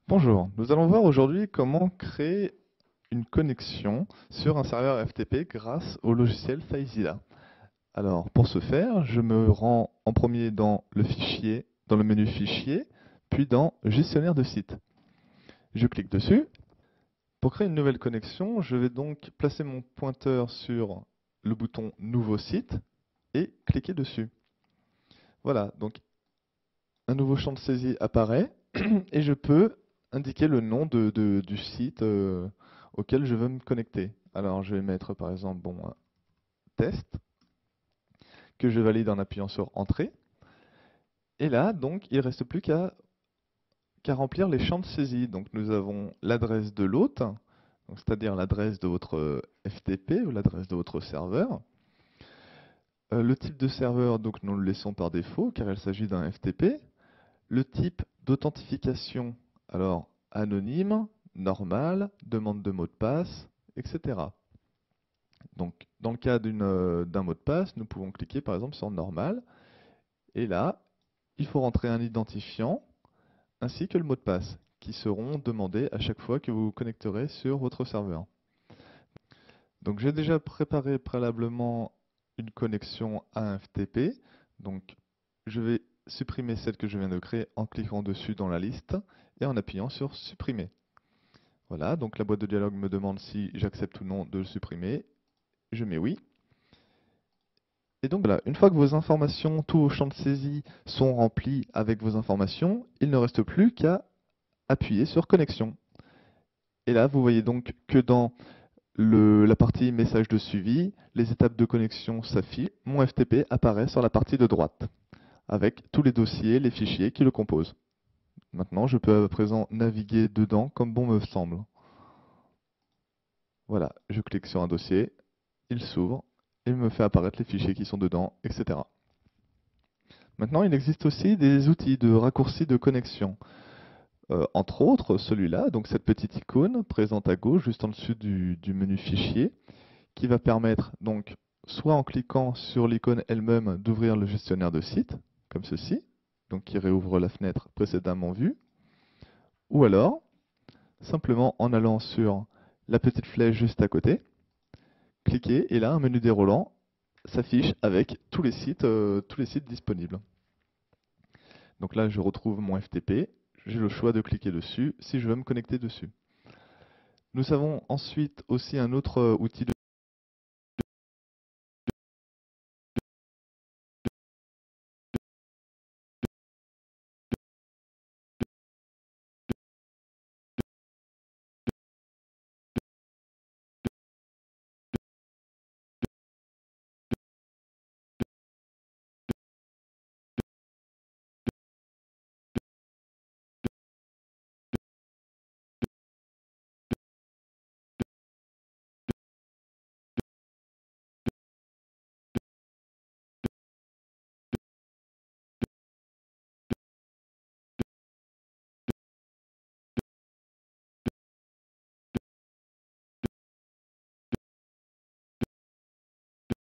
Bonjour, nous allons voir aujourd'hui comment créer une connexion sur un serveur FTP grâce au logiciel FileZilla. Alors pour ce faire, je me rends en premier dans le fichier, dans le menu fichier, puis dans gestionnaire de site. Je clique dessus. Pour créer une nouvelle connexion, je vais donc placer mon pointeur sur le bouton nouveau site et cliquer dessus. Voilà, donc un nouveau champ de saisie apparaît et je peux indiquer le nom du site auquel je veux me connecter. Alors je vais mettre par exemple test que je valide en appuyant sur entrée. Et là, donc, il ne reste plus qu'à remplir les champs de saisie. Donc nous avons l'adresse de l'hôte, c'est-à-dire l'adresse de votre FTP ou l'adresse de votre serveur. Le type de serveur, donc nous le laissons par défaut car il s'agit d'un FTP. Le type d'authentification, alors anonyme, normal, demande de mot de passe, etc. Donc dans le cas d'un mot de passe, nous pouvons cliquer par exemple sur normal, et là, il faut rentrer un identifiant ainsi que le mot de passe, qui seront demandés à chaque fois que vous vous connecterez sur votre serveur. Donc j'ai déjà préparé préalablement une connexion à un FTP, donc je vais supprimer celle que je viens de créer en cliquant dessus dans la liste et en appuyant sur supprimer. Voilà, donc la boîte de dialogue me demande si j'accepte ou non de le supprimer. Je mets oui. Et donc voilà, une fois que vos informations, tous vos champs de saisie sont remplis avec vos informations, il ne reste plus qu'à appuyer sur connexion. Et là, vous voyez donc que dans la partie message de suivi, les étapes de connexion s'affichent, mon FTP apparaît sur la partie de droite, avec tous les dossiers, les fichiers qui le composent. Maintenant, je peux à présent naviguer dedans comme bon me semble. Voilà, je clique sur un dossier, il s'ouvre, il me fait apparaître les fichiers qui sont dedans, etc. Maintenant, il existe aussi des outils de raccourci de connexion. Entre autres, celui-là, donc cette petite icône présente à gauche, juste en dessus du menu fichier, qui va permettre donc soit en cliquant sur l'icône elle-même d'ouvrir le gestionnaire de site, comme ceci, donc qui réouvre la fenêtre précédemment vue, ou alors simplement en allant sur la petite flèche juste à côté, cliquez et là un menu déroulant s'affiche avec tous les sites disponibles. Donc là je retrouve mon FTP, j'ai le choix de cliquer dessus si je veux me connecter dessus. Nous avons ensuite aussi un autre outil